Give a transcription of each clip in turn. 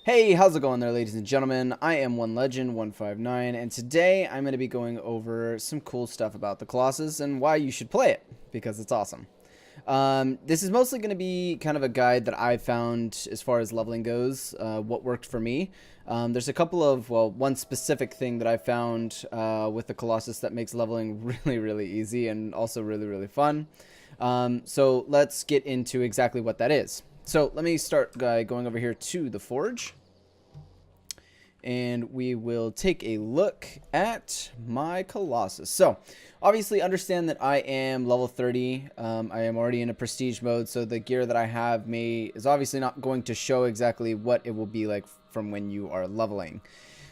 Hey, how's it going there, ladies and gentlemen? I am One Legend 159, and today I'm going to be going over some cool stuff about the Colossus and why you should play it, because it's awesome. This is mostly going to be kind of a guide that I found as far as leveling goes, what worked for me. There's a couple of, one specific thing that I found with the Colossus that makes leveling really, really easy and also really, really fun. So let's get into exactly what that is. So let me start by going over here to the Forge. And we will take a look at my Colossus. So, obviously understand that I am level 30. I am already in a prestige mode, so the gear that I have is obviously not going to show exactly what it will be like from when you are leveling.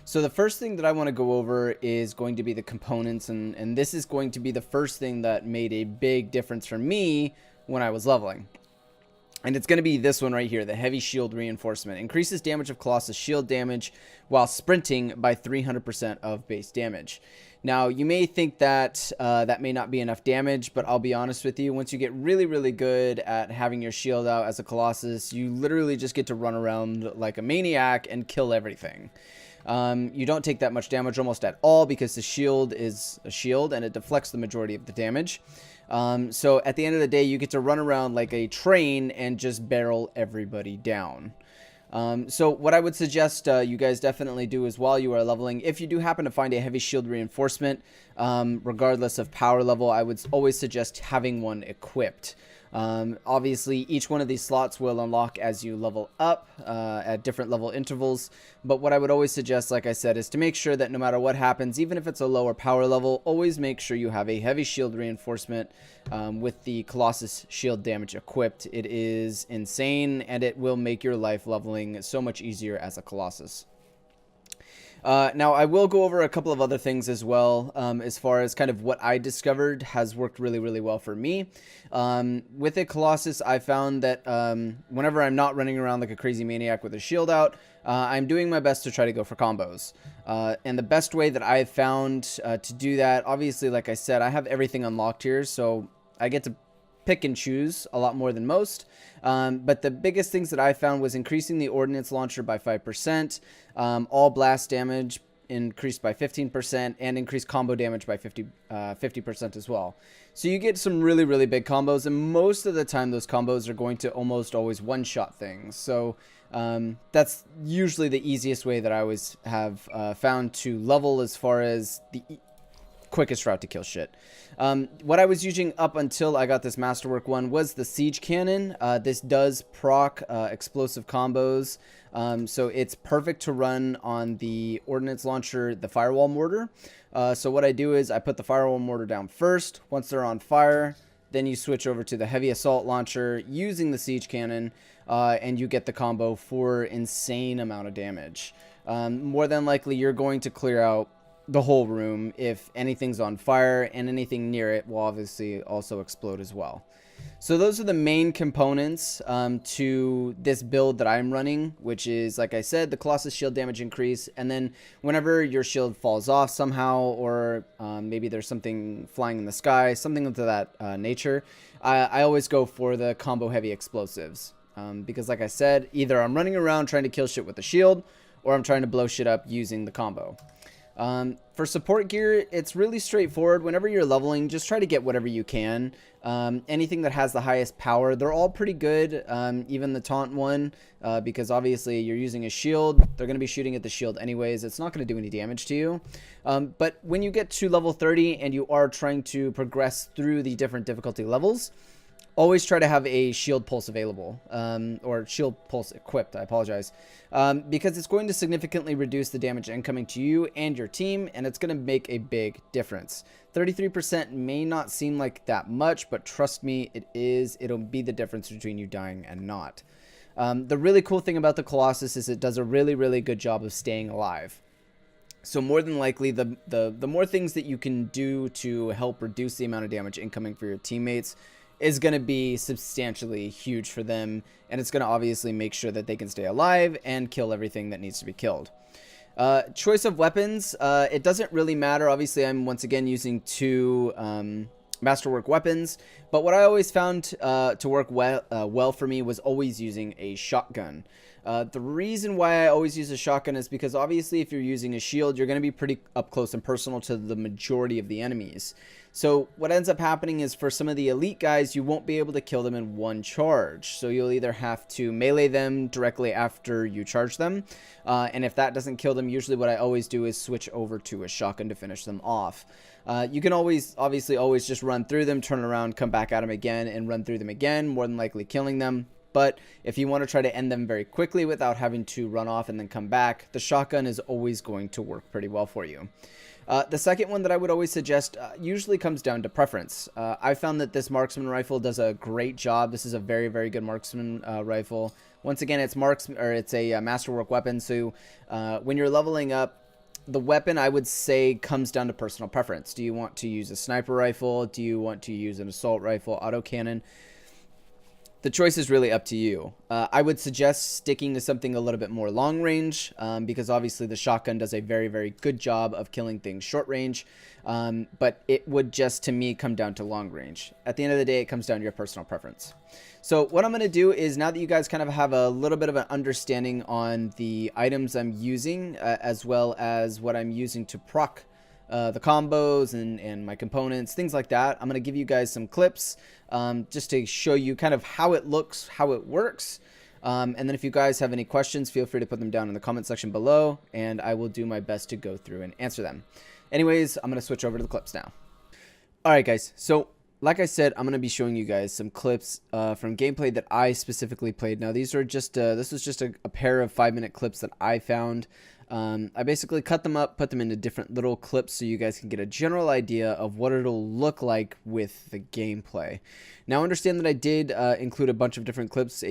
So the first thing that I want to go over is going to be the components, and this is going to be the first thing that made a big difference for me when I was leveling. And it's going to be this one right here, the Heavy Shield Reinforcement. Increases damage of Colossus shield damage while sprinting by 300% of base damage. Now, you may think that that may not be enough damage, but I'll be honest with you. Once you get really, really good at having your shield out as a Colossus, you literally just get to run around like a maniac and kill everything. You don't take that much damage almost at all because the shield is a shield and it deflects the majority of the damage. So at the end of the day, you get to run around like a train and just barrel everybody down. So what I would suggest you guys definitely do is while you are leveling, if you do happen to find a heavy shield reinforcement, regardless of power level, I would always suggest having one equipped. Obviously, each one of these slots will unlock as you level up at different level intervals. But what I would always suggest, like I said, is to make sure that no matter what happens, even if it's a lower power level, always make sure you have a heavy shield reinforcement with the Colossus shield damage equipped. It is insane, and it will make your life leveling so much easier as a Colossus. Now, I will go over a couple of other things as well, as far as kind of what I discovered has worked really, really well for me. With a Colossus, I found that whenever I'm not running around like a crazy maniac with a shield out, I'm doing my best to try to go for combos. And the best way that I've found to do that, obviously, like I said, I have everything unlocked here, so I get to pick and choose a lot more than most. But the biggest things that I found was increasing the ordnance launcher by 5%, all blast damage increased by 15%, and increased combo damage by 50% as well. So you get some really, really big combos, and most of the time those combos are going to almost always one-shot things. So that's usually the easiest way that I always have found to level as far as the quickest route to kill shit. What I was using up until I got this Masterwork one was the Siege Cannon. This does proc explosive combos, so it's perfect to run on the Ordnance Launcher, the Firewall Mortar. So what I do is I put the Firewall Mortar down first. Once they're on fire, then you switch over to the Heavy Assault Launcher using the Siege Cannon, and you get the combo for insane amount of damage. More than likely, you're going to clear out the whole room if anything's on fire, and anything near it will obviously also explode as well. So those are the main components to this build that I'm running, which is, like I said, the Colossus shield damage increase, and then whenever your shield falls off somehow, or maybe there's something flying in the sky, something of that nature, I always go for the combo heavy explosives, because like I said, either I'm running around trying to kill shit with the shield, or I'm trying to blow shit up using the combo. For support gear, it's really straightforward. Whenever you're leveling, just try to get whatever you can. Anything that has the highest power, they're all pretty good, even the taunt one, because obviously you're using a shield. They're going to be shooting at the shield anyways. It's not going to do any damage to you. But when you get to level 30 and you are trying to progress through the different difficulty levels, always try to have a shield pulse available, or shield pulse equipped, I apologize, because it's going to significantly reduce the damage incoming to you and your team, and it's going to make a big difference. 33% may not seem like that much, but trust me, it is. It'll be the difference between you dying and not. The really cool thing about the Colossus is it does a really, really good job of staying alive. So more than likely, the more things that you can do to help reduce the amount of damage incoming for your teammates is going to be substantially huge for them, and it's going to obviously make sure that they can stay alive and kill everything that needs to be killed. Choice of weapons, it doesn't really matter. Obviously, I'm once again using two Masterwork weapons, but what I always found to work well for me was always using a shotgun. The reason why I always use a shotgun is because obviously if you're using a shield, you're going to be pretty up close and personal to the majority of the enemies. So what ends up happening is for some of the elite guys, you won't be able to kill them in one charge. So you'll either have to melee them directly after you charge them. And if that doesn't kill them, usually what I always do is switch over to a shotgun to finish them off. You can obviously always just run through them, turn around, come back at them again, and run through them again, more than likely killing them. But if you want to try to end them very quickly without having to run off and then come back, the shotgun is always going to work pretty well for you. The second one that I would always suggest usually comes down to preference. I found that this marksman rifle does a great job. This is a very, very good marksman rifle. Once again, it's a masterwork weapon. So when you're leveling up, the weapon, I would say, comes down to personal preference. Do you want to use a sniper rifle? Do you want to use an assault rifle, autocannon? The choice is really up to you. I would suggest sticking to something a little bit more long range because obviously the shotgun does a very, very good job of killing things short range. But it would just, to me, come down to long range. At the end of the day, it comes down to your personal preference. So what I'm going to do is, now that you guys kind of have a little bit of an understanding on the items I'm using, as well as what I'm using to proc the combos and my components, things like that, I'm going to give you guys some clips just to show you kind of how it looks, how it works. And then if you guys have any questions, feel free to put them down in the comment section below, and I will do my best to go through and answer them. Anyways, I'm going to switch over to the clips now. Alright guys, so like I said, I'm going to be showing you guys some clips from gameplay that I specifically played. Now these are just, this was just a pair of 5-minute clips that I found. I basically cut them up, put them into different little clips so you guys can get a general idea of what it'll look like with the gameplay. Now understand that I did include a bunch of different clips,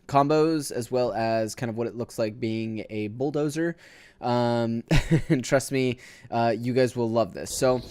combos, as well as kind of what it looks like being a bulldozer. And trust me, you guys will love this. So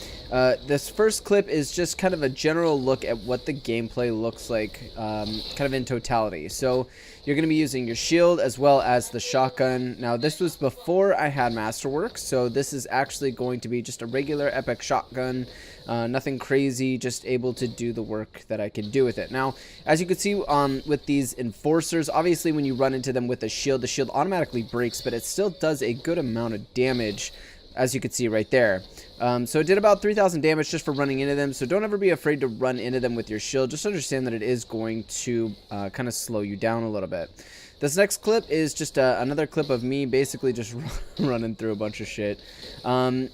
this first clip is just kind of a general look at what the gameplay looks like kind of in totality. So you're going to be using your shield as well as the shotgun. Now this was before I had Masterwork, so this is actually going to be just a regular epic shotgun. Nothing crazy, just able to do the work that I can do with it. Now, as you can see with these enforcers, obviously when you run into them with the shield automatically breaks, but it still does a good amount of damage, as you can see right there. So it did about 3,000 damage just for running into them, so don't ever be afraid to run into them with your shield. Just understand that it is going to kind of slow you down a little bit. This next clip is just another clip of me basically just running through a bunch of shit. And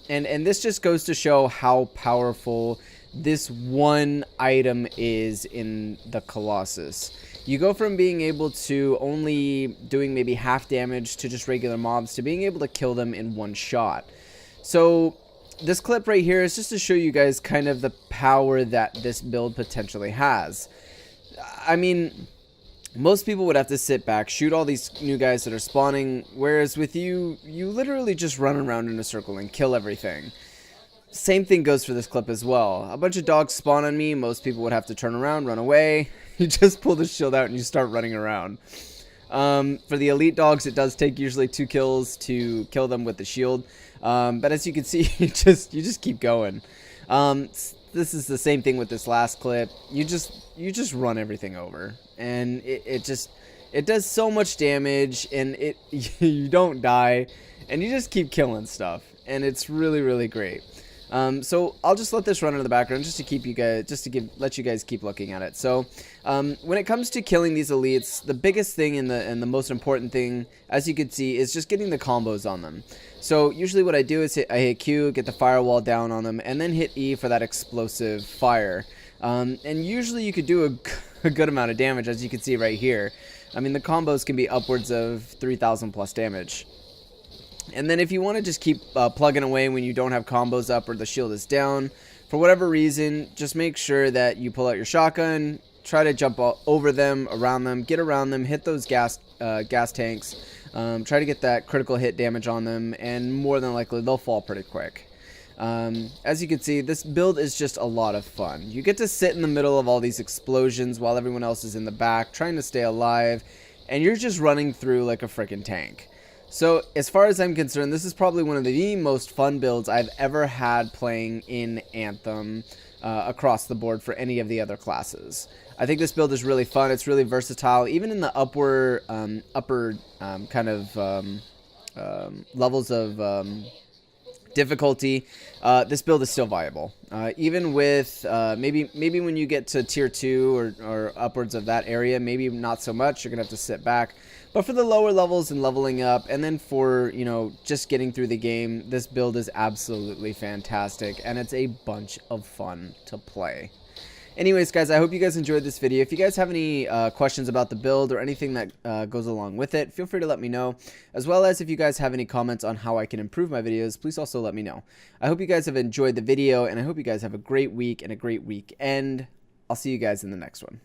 this just goes to show how powerful this one item is in the Colossus. You go from being able to only doing maybe half damage to just regular mobs to being able to kill them in one shot. So this clip right here is just to show you guys kind of the power that this build potentially has. I mean, most people would have to sit back, shoot all these new guys that are spawning, whereas with you literally just run around in a circle and kill everything. Same thing goes for this clip as well. A bunch of dogs spawn on me, most people would have to turn around, run away. You just pull the shield out and you start running around. For the elite dogs, it does take usually 2 kills to kill them with the shield. But as you can see, you just keep going. This is the same thing with this last clip. You just run everything over, and it does so much damage, and you don't die, and you just keep killing stuff, and it's really, really great. So I'll just let this run in the background just to keep you guys, let you guys keep looking at it. So when it comes to killing these elites, the biggest thing and the most important thing, as you can see, is just getting the combos on them. So usually what I do is I hit Q, get the firewall down on them, and then hit E for that explosive fire. And usually you could do a good amount of damage, as you can see right here. I mean, the combos can be upwards of 3,000 plus damage. And then if you want to just keep plugging away when you don't have combos up or the shield is down, for whatever reason, just make sure that you pull out your shotgun, try to jump over them, around them, get around them, hit those gas tanks, try to get that critical hit damage on them, and more than likely they'll fall pretty quick. As you can see, this build is just a lot of fun. You get to sit in the middle of all these explosions while everyone else is in the back trying to stay alive, and you're just running through like a freaking tank. So as far as I'm concerned, this is probably one of the most fun builds I've ever had playing in Anthem. across the board for any of the other classes. I think this build is really fun. It's really versatile, even in the upper kind of levels of difficulty. This build is still viable, even with maybe when you get to tier 2 or upwards of that area, maybe not so much. You're gonna have to sit back, but for the lower levels and leveling up, and then for, you know, just getting through the game, this build is absolutely fantastic, and it's a bunch of fun to play. Anyways, guys, I hope you guys enjoyed this video. If you guys have any questions about the build or anything that goes along with it, feel free to let me know. As well as if you guys have any comments on how I can improve my videos, please also let me know. I hope you guys have enjoyed the video, and I hope you guys have a great week and a great weekend. I'll see you guys in the next one.